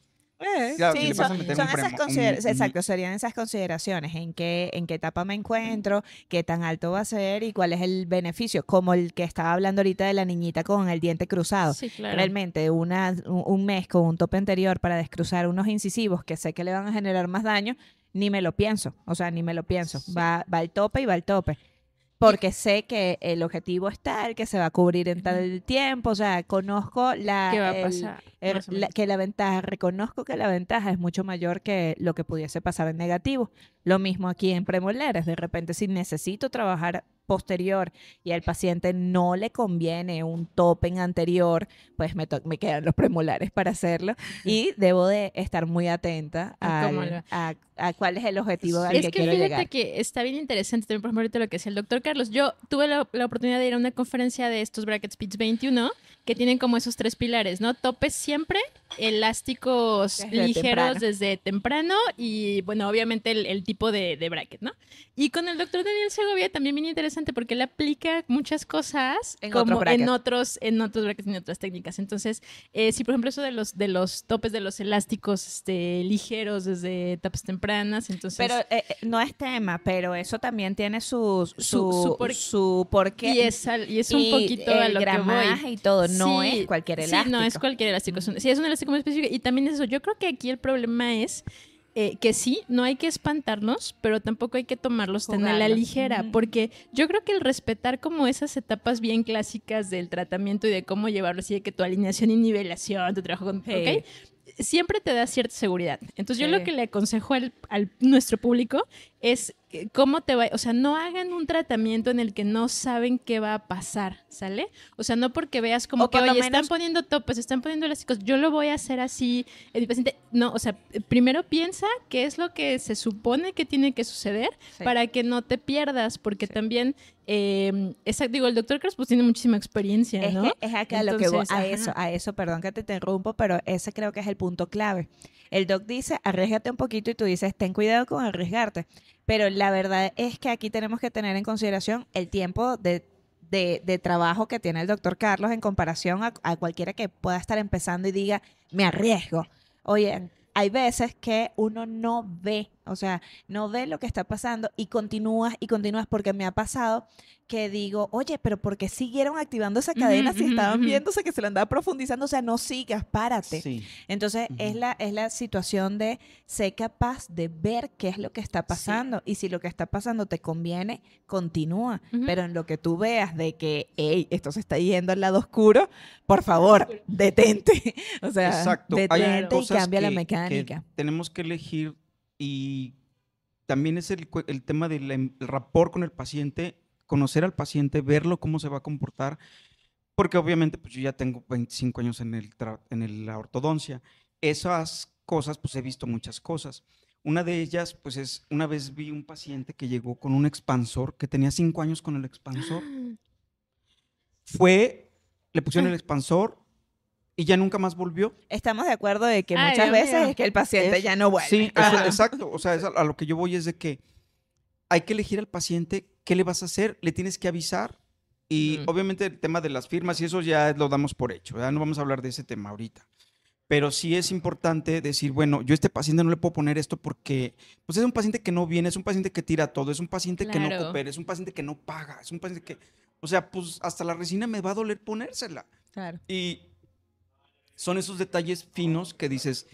Claro, sí, son esas exacto, serían esas consideraciones, en qué etapa me encuentro, qué tan alto va a ser y cuál es el beneficio, como el que estaba hablando ahorita de la niñita con el diente cruzado. Sí, claro. Realmente un mes con un tope anterior para descruzar unos incisivos que sé que le van a generar más daño, ni me lo pienso, Sí. Va al tope y va al tope. Porque sé que el objetivo es tal, que se va a cubrir en tal tiempo, o sea, conozco ¿Qué va a pasar? reconozco que la ventaja es mucho mayor que lo que pudiese pasar en negativo. Lo mismo aquí en premolares, de repente si necesito trabajar posterior y al paciente no le conviene un tope en anterior, pues me quedan los premolares para hacerlo y debo de estar muy atenta a cuál es el objetivo al que quiero llegar. Es que fíjate que está bien interesante también, por ejemplo, ahorita lo que decía el doctor Carlos. Yo tuve la oportunidad de ir a una conferencia de estos Bracket Speeds 21 que tienen como esos 3 pilares, ¿no? Topes siempre, elásticos ligeros desde temprano y, bueno, obviamente el tipo de bracket, ¿no? Y con el doctor Daniel Segovia también bien interesante porque él aplica muchas cosas en otros brackets y en otras técnicas. Entonces, sí, por ejemplo, eso de los topes de los elásticos ligeros desde etapas tempranas, entonces... Pero no es tema, pero eso también tiene su porqué. Y es un poquito a lo que voy. Y todo, no es cualquier elástico. Sí, no es cualquier elástico. Es un elástico muy específico. Y también es eso. Yo creo que aquí el problema es que sí, no hay que espantarnos, pero tampoco hay que tomarlos tan a la ligera, porque yo creo que el respetar como esas etapas bien clásicas del tratamiento y de cómo llevarlo, así de que tu alineación y nivelación, tu trabajo con... ¿ok? Siempre te da cierta seguridad. Entonces yo lo que le aconsejo al nuestro público es cómo te va, o sea, no hagan un tratamiento en el que no saben qué va a pasar, ¿sale? O sea, no porque veas como que, oye, están poniendo topes, están poniendo elásticos, yo lo voy a hacer así, el paciente, no, o sea, primero piensa qué es lo que se supone que tiene que suceder para que no te pierdas, porque también digo, el doctor Carlos pues tiene muchísima experiencia, ¿no? Es acá entonces, lo que voy, a eso, perdón que te interrumpo, pero ese creo que es el punto clave. El doc dice, arriésgate un poquito y tú dices, ten cuidado con arriesgarte. Pero la verdad es que aquí tenemos que tener en consideración el tiempo de trabajo que tiene el doctor Carlos en comparación a cualquiera que pueda estar empezando y diga, me arriesgo. Oye, hay veces que uno no ve, o sea, no ve lo que está pasando y continúas porque me ha pasado que digo, oye, pero ¿por qué siguieron activando esa cadena si estaban viéndose que se lo andaba profundizando? O sea, no sigas, párate. Sí. Entonces, es la situación de ser capaz de ver qué es lo que está pasando y si lo que está pasando te conviene, continúa. Pero en lo que tú veas de que, hey, esto se está yendo al lado oscuro, por favor, detente. O sea, detente y cambia la mecánica. Tenemos que elegir y también es el tema del rapport con el paciente, conocer al paciente, verlo cómo se va a comportar, porque obviamente pues yo ya tengo 25 años en la ortodoncia. Esas cosas, pues he visto muchas cosas. Una de ellas, pues es, una vez vi un paciente que llegó con un expansor, que tenía 5 años con el expansor. Le pusieron el expansor y ya nunca más volvió. Estamos de acuerdo de que muchas veces es que el paciente ya no vuelve. Sí, exacto. O sea, a lo que yo voy es de que hay que elegir al paciente qué le vas a hacer, le tienes que avisar y obviamente el tema de las firmas y eso ya lo damos por hecho, ¿verdad? No vamos a hablar de ese tema ahorita. Pero sí es importante decir, bueno, yo a este paciente no le puedo poner esto porque pues es un paciente que no viene, es un paciente que tira todo, es un paciente que no Claro. coopera, es un paciente que no paga, es un paciente que, o sea, pues hasta la resina me va a doler ponérsela. Claro. Y son esos detalles finos que dices,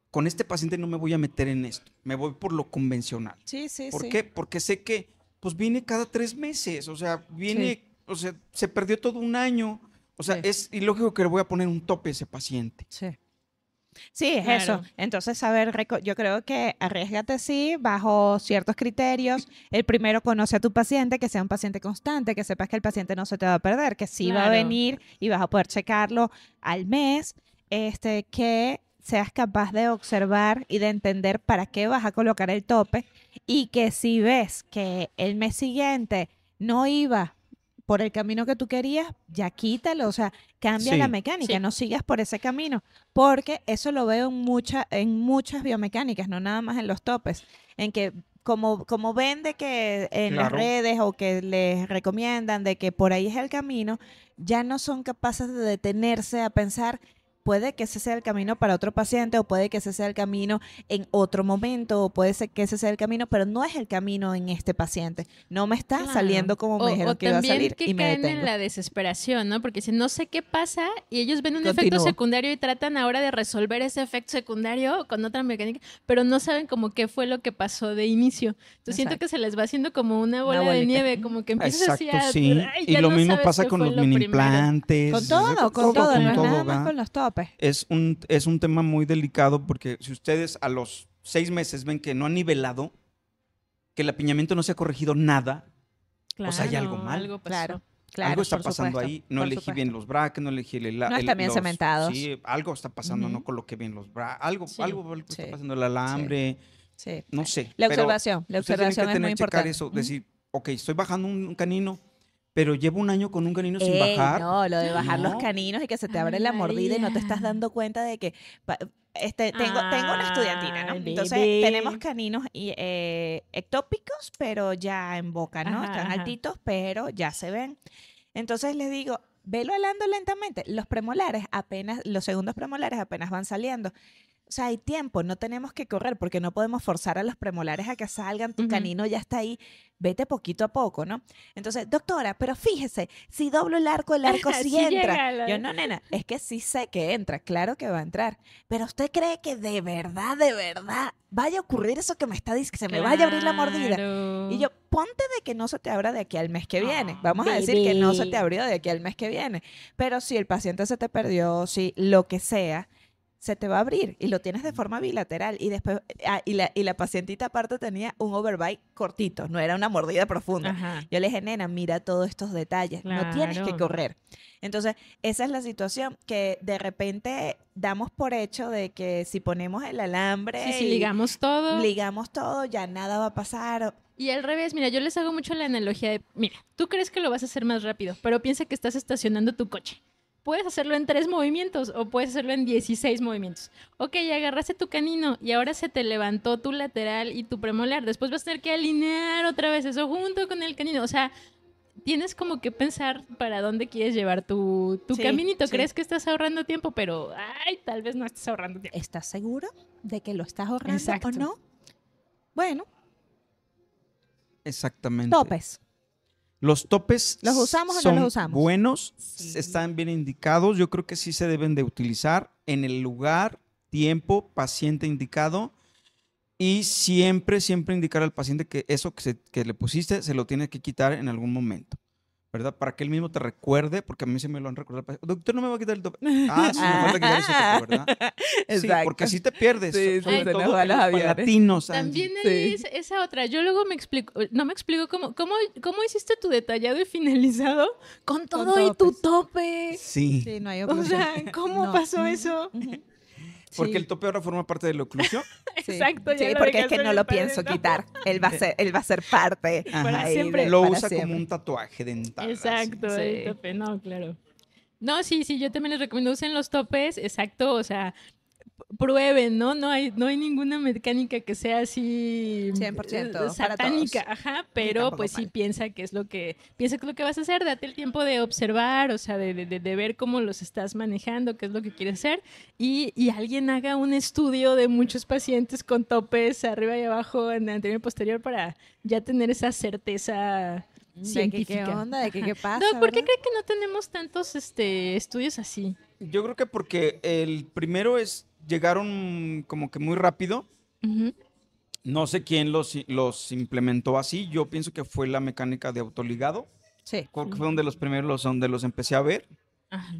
con este paciente no me voy a meter en esto, me voy por lo convencional. Sí, sí, ¿Por sí. qué? Porque sé que pues viene cada 3 meses, o sea, viene, Sí. o sea, se perdió todo un año, o sea, Sí. es ilógico que le voy a poner un tope a ese paciente. Sí. Sí, es Claro. eso. Entonces, saber, yo creo que arriésgate sí, bajo ciertos criterios. El primero, conoce a tu paciente, que sea un paciente constante, que sepas que el paciente no se te va a perder, que sí va a Claro. venir y vas a poder checarlo al mes, que seas capaz de observar y de entender para qué vas a colocar el tope y que si ves que el mes siguiente no iba por el camino que tú querías, ya quítalo, o sea, cambia la Sí. mecánica, Sí. no sigas por ese camino, porque eso lo veo en muchas biomecánicas, no nada más en los topes, en que como ven de que en las Claro. redes o que les recomiendan de que por ahí es el camino, ya no son capaces de detenerse a pensar, puede que ese sea el camino para otro paciente o puede que ese sea el camino en otro momento o puede ser que ese sea el camino, pero no es el camino en este paciente. No me está Claro. saliendo como me dijeron que iba a también salir que y me caen detengo. en la desesperación, ¿no? Porque si no sé qué pasa y ellos ven un efecto Continúo. secundario y tratan ahora de resolver ese efecto secundario con otra mecánica, pero no saben como qué fue lo que pasó de inicio. Entonces siento Exacto. que se les va haciendo como una bola de bolita. nieve, como que empiezas así Exacto, a... sí. ay, Y ya lo no mismo sabes pasa qué con fue los lo mini primero. implantes. Con todo, con no es todo, nada ¿va? más con los topes. Es un tema muy delicado porque si ustedes a los 6 meses ven que no han nivelado, que el apiñamiento no se ha corregido nada, o sea, hay algo mal. Algo pasó. Claro, claro, algo está por pasando supuesto, ahí, no por elegí supuesto. bien los brackets, no elegí No están bien cementados. Sí, algo está pasando, Ujú. no coloqué bien los brackets, algo Sí. está Sí. pasando, el alambre, Sí. no sé. La pero observación ustedes tienen es muy checar importante. eso, Ujú. decir, ok, estoy bajando un canino, pero llevo un año con un canino sin Ey, bajar. no, lo de bajar los No. caninos y que se te abre Ay, la mordida y no te estás María. dando cuenta de que tengo una estudiantina, ¿no? Ay, Entonces bebé. tenemos caninos ectópicos, pero ya en boca, ¿no? Ajá, Están ajá. altitos, pero ya se ven. Entonces les digo, velo alando lentamente. Los premolares los segundos premolares apenas van saliendo. O sea, hay tiempo, no tenemos que correr porque no podemos forzar a los premolares a que salgan, tu Ujú. canino ya está ahí, vete poquito a poco, ¿no? Entonces, doctora, pero fíjese, si doblo el arco sí Sí entra. llega la- Yo, no, nena, es que sí sé que entra, claro que va a entrar, pero ¿usted cree que de verdad, vaya a ocurrir eso que me está diciendo, que se me vaya a abrir la mordida? Claro. Y yo, ponte de que no se te abra de aquí al mes que viene. Ah, Vamos a decir que no se te bebé. abrió de aquí al mes que viene. Pero si el paciente se te perdió, si lo que sea, se te va a abrir y lo tienes de forma bilateral. Y después, y la pacientita aparte tenía un overbite cortito, no era una mordida profunda. Ajá. Yo le dije, nena, mira todos estos detalles, no tienes que Claro. correr. Entonces, esa es la situación que de repente damos por hecho de que si ponemos el alambre Sí, sí, y ligamos todo. ligamos todo, ya nada va a pasar. Y al revés, mira, yo les hago mucho la analogía de, mira, tú crees que lo vas a hacer más rápido, pero piensa que estás estacionando tu coche. Puedes hacerlo en 3 movimientos o puedes hacerlo en 16 movimientos. Ok, agarraste tu canino y ahora se te levantó tu lateral y tu premolar. Después vas a tener que alinear otra vez eso junto con el canino. O sea, tienes como que pensar para dónde quieres llevar tu Sí, caminito. sí. Crees que estás ahorrando tiempo, pero, ay, tal vez no estás ahorrando tiempo. ¿Estás seguro de que lo estás ahorrando Exacto. o no? Bueno, Exactamente. topes. Los topes ¿Los usamos o no son los usamos? buenos, Sí. están bien indicados. Yo creo que sí se deben de utilizar en el lugar, tiempo, paciente indicado. Y siempre indicar al paciente que eso que le pusiste se lo tiene que quitar en algún momento, ¿verdad? Para que él mismo te recuerde, porque a mí se me lo han recordado. Doctor, no me va a quitar el tope. Ah, sí, me falta quitar ese tope, ¿verdad? Sí, porque así te pierdes. Sí, sobre sí, se nos todo van en los los aviones. palatinos, Angie. También ahí Sí. esa otra. Yo luego no me explico cómo hiciste tu detallado y finalizado con todo y tu topes. tope. Sí, Sí, no hay O oclusión. sea, ¿cómo No. pasó Ujú, eso? ujú. porque Sí, el tope ahora forma parte de la oclusión. sí. Exacto, ya Sí, lo porque es dejaste que no bien lo para pienso adentro. quitar. Él va a ser parte. Ajá. ahí siempre. Lo para usa como siempre. un tatuaje dental. así. Exacto, Sí. el tope, no, claro. No, sí, yo también les recomiendo usen los topes, exacto, o sea, prueben, ¿no? No hay ninguna mecánica que sea así 100% para satánica, todos. ajá, Ni pero tampoco pues sí mal. piensa que es lo que vas a hacer, date el tiempo de observar, o sea, de ver cómo los estás manejando, qué es lo que quieres hacer, y alguien haga un estudio de muchos pacientes con topes arriba y abajo, en anterior y posterior, para ya tener esa certeza De científica. qué onda, de qué Ajá. pasa, Doc, ¿por qué ¿verdad? cree que no tenemos tantos estudios así? Yo creo que porque el primero llegaron como que muy rápido. Ujú. No sé quién los implementó así. Yo pienso que fue la mecánica de autoligado. Sí. Creo que fue donde los primeros, donde los empecé a ver. Ajá.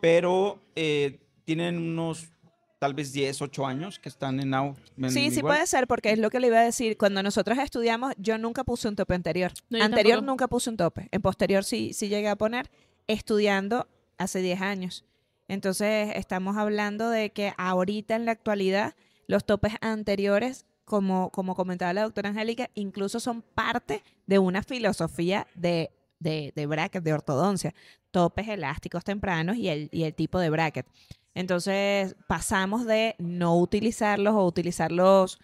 Pero tienen unos tal vez 10, 8 años que están Sí, sí igual. puede ser, porque es lo que le iba a decir. Cuando nosotros estudiamos, yo nunca puse un tope anterior. No, yo Anterior tampoco. nunca puse un tope. En posterior sí llegué a poner, estudiando hace 10 años. Entonces, estamos hablando de que ahorita en la actualidad, los topes anteriores, como comentaba la doctora Angélica, incluso son parte de una filosofía de bracket, de ortodoncia. Topes elásticos tempranos y el tipo de bracket. Entonces pasamos de no utilizarlos o utilizarlos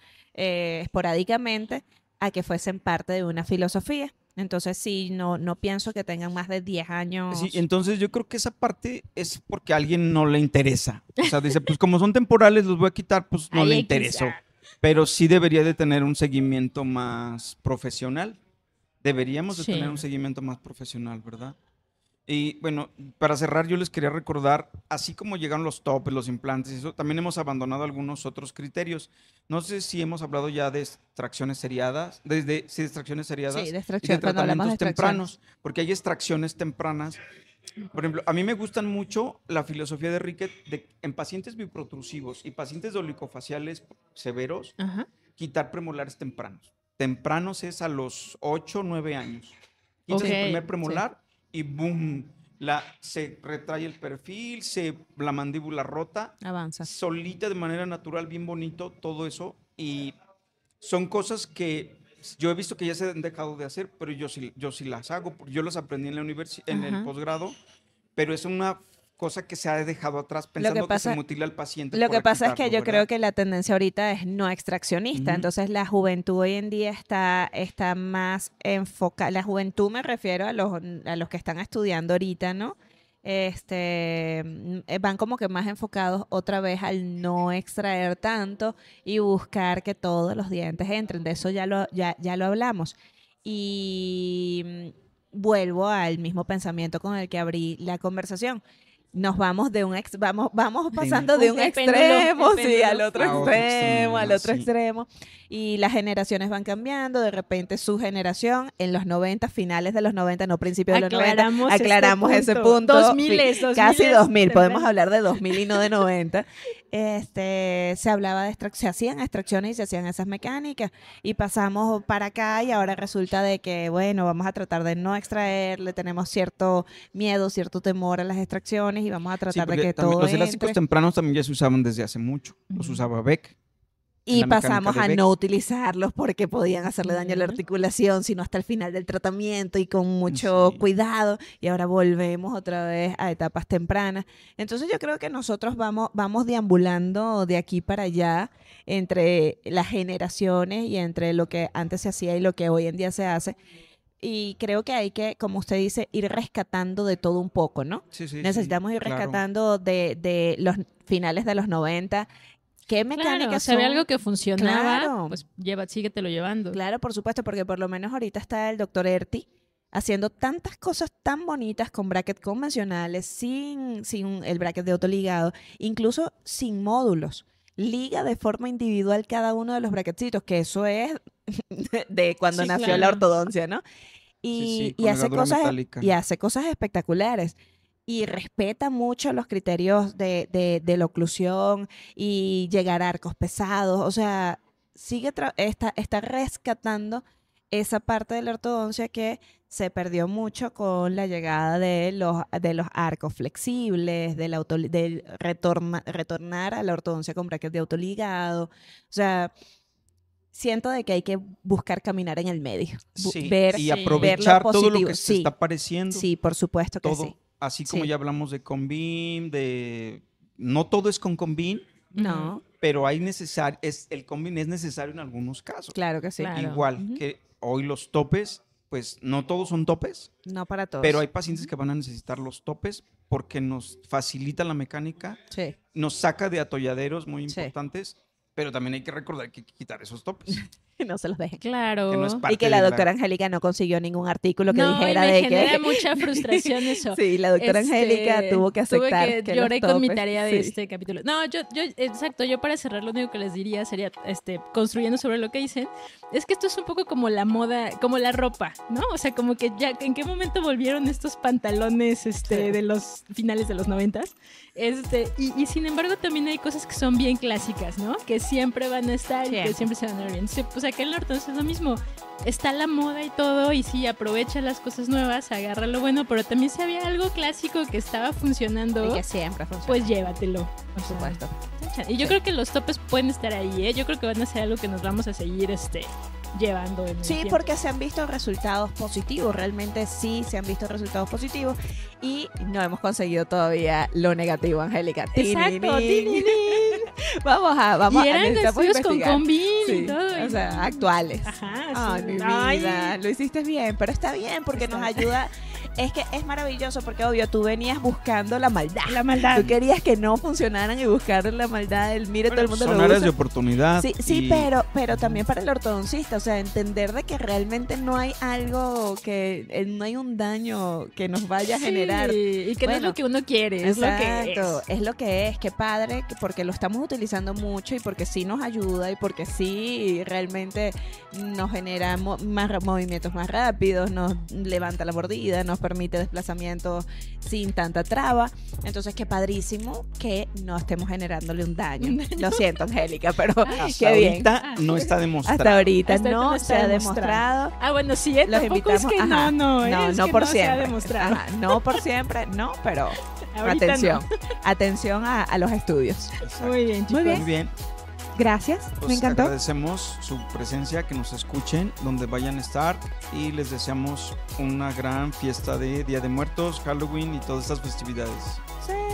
esporádicamente a que fuesen parte de una filosofía. Entonces sí, no pienso que tengan más de 10 años. Sí, entonces yo creo que esa parte es porque a alguien no le interesa. O sea, dice, pues como son temporales, los voy a quitar, pues no Ay, le X, interesó. ah. Pero sí debería de tener un seguimiento más profesional. Deberíamos de Sí. tener un seguimiento más profesional, ¿verdad? Y bueno, para cerrar, yo les quería recordar, así como llegaron los topes, los implantes, y eso, también hemos abandonado algunos otros criterios. No sé si hemos hablado ya de extracciones seriadas, sí, de extracciones seriadas Sí, de y extracción, de cuando hablamos de tratamientos extracciones. tempranos, porque hay extracciones tempranas. Por ejemplo, a mí me gustan mucho la filosofía de Rickett en pacientes biprotrusivos y pacientes dolicofaciales severos, Ajá. quitar premolares tempranos. Tempranos es a los 8, 9 años. Quitas Ok, el primer sí. premolar y boom, se retrae el perfil, la mandíbula rota, Avanza. solita de manera natural, bien bonito, todo eso. Y son cosas que yo he visto que ya se han dejado de hacer, pero yo sí las hago. Yo las aprendí en la en el Ajá. posgrado, pero es una cosa que se ha dejado atrás Lo pensando que que se pasa, mutila al paciente lo por que pasa es que quitarlo, yo creo ¿verdad? que la tendencia ahorita es no extraccionista. Ujú. Entonces la juventud hoy en día está más enfocada. La juventud me refiero a los que están estudiando ahorita, ¿no? Van como que más enfocados otra vez al no extraer tanto y buscar que todos los dientes entren. De eso ya lo hablamos. Y vuelvo al mismo pensamiento con el que abrí la conversación. Nos vamos vamos pasando de un El extremo, péndulo, sí, al otro A otro extremo, extremo, al ¿verdad? otro Sí. extremo. Y las generaciones van cambiando. De repente su generación en los 90, finales de los 90, no principios de los 90, aclaramos ese punto. 2000, Casi 2000, podemos temprano. hablar de 2000 y no de 90. Se hablaba de se hacían extracciones y se hacían esas mecánicas. Y pasamos para acá y ahora resulta de que, bueno, vamos a tratar de no extraerle, tenemos cierto miedo, cierto temor a las extracciones y vamos a Sí, tratar de porque que también todo los elásticos entre. tempranos también ya se usaban desde hace mucho. Los Ujú. usaba Beck. Y la mecánica pasamos de a Beck. no utilizarlos porque podían hacerle daño a la Ujú. articulación, sino hasta el final del tratamiento y con mucho Sí. cuidado. Y ahora volvemos otra vez a etapas tempranas. Entonces yo creo que nosotros vamos deambulando de aquí para allá entre las generaciones y entre lo que antes se hacía y lo que hoy en día se hace. Y creo que hay que, como usted dice, ir rescatando de todo un poco, ¿no? Sí, sí, Necesitamos ir claro. rescatando de los finales de los 90. ¿Qué Claro, mecánicas se ve son? algo que funcionaba, Claro. pues síguetelo llevando. Claro, por supuesto, porque por lo menos ahorita está el doctor Erti haciendo tantas cosas tan bonitas con brackets convencionales, sin el bracket de autoligado, incluso sin módulos. Liga de forma individual cada uno de los bracketcitos, que eso es de cuando Sí, nació claro. la ortodoncia, ¿no? Sí, Y con hace ligadura cosas, metálica. y hace cosas espectaculares. Y respeta mucho los criterios de la oclusión y llegar a arcos pesados. O sea, está rescatando esa parte de la ortodoncia que se perdió mucho con la llegada de los arcos flexibles, del retornar a la ortodoncia con brackets de autoligado. O sea, siento de que hay que buscar caminar en el medio. Sí, Ver, y Sí. aprovechar ver lo todo lo positivo. que se Sí. está apareciendo. Sí, por supuesto que Todo. sí. Así como Sí. ya hablamos de Conbeam, no todo es con Conbeam, No, pero el combin es necesario en algunos casos. claro que sí. Claro. Igual Ujú. que hoy los topes, pues no todos son topes, No para todos. pero hay pacientes que van a necesitar los topes porque nos facilita la mecánica, Sí. nos saca de atolladeros muy Sí. importantes, pero también hay que recordar que hay que quitar esos topes. No se los dejen. Claro. Que no es Y parte que la de doctora Angélica no consiguió ningún artículo que no, dijera y me de genera que... mucha frustración eso. Sí, la doctora Angélica tuvo que aceptar tuve que los lloré con mi topes, tarea de sí. este capítulo. No, exacto, yo para cerrar lo único que les diría sería, construyendo sobre lo que dicen, es que esto es un poco como la moda, como la ropa, ¿no? O sea, como que ya, ¿en qué momento volvieron estos pantalones, de los finales de los 90s? Y sin embargo también hay cosas que son bien clásicas, ¿no? Que siempre van a estar y que Siempre. siempre se van a ver bien. Pues acá en la ortodoncia es lo mismo. Está la moda y todo, y sí, aprovecha las cosas nuevas, agarra lo bueno, pero también si había algo clásico que estaba funcionando, Y que siempre funciona. pues llévatelo. por supuesto. Y yo creo que los topes pueden estar ahí, ¿eh? Yo creo que van a ser algo que nos vamos a seguir llevando en el Sí, tiempo. porque se han visto resultados positivos, realmente sí se han visto resultados positivos y no hemos conseguido todavía lo negativo, Angélica. Exacto, Tininín. tininín. Vamos Y eran necesitamos estudios con investigar. combin Sí, y todo. o sea, actuales. Ajá, Ay, sí. mi Ay. vida, lo hiciste bien, pero está bien porque Está. nos ayuda. Es que es maravilloso porque, obvio, tú venías buscando la maldad. La maldad. Tú querías que no funcionaran y buscar la maldad. Mire, todo el mundo son lo áreas usa. de oportunidad. Sí, sí, y- pero también para el ortodoncista, o sea, entender de que realmente no hay algo no hay un daño que nos vaya a generar. Sí, y que no es Bueno, lo que uno quiere, es lo que Exacto, es. es lo que es, qué padre, porque lo estamos utilizando mucho y porque sí nos ayuda y porque sí realmente nos genera movimientos más rápidos, nos levanta la mordida, nos permite desplazamientos sin tanta traba. Entonces, qué padrísimo que no estemos generándole un daño. Lo siento, Angélica, pero Hasta qué bien. ahorita no está demostrado. Hasta ahorita Hasta ahorita no no se está ha demostrado. demostrado. Ah, bueno, sí, Los tampoco es invitamos. que ajá. no, no que por no se ha siempre. demostrado. Ajá, no por siempre, no, pero Ahorita atención, atención a los estudios. no. Muy bien, chicos. Muy bien. Muy bien. Gracias, Pues me encantó. agradecemos su presencia, que nos escuchen donde vayan a estar y les deseamos una gran fiesta de Día de Muertos, Halloween y todas estas festividades.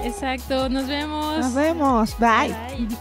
Exacto, nos vemos. Nos vemos, bye. Bye.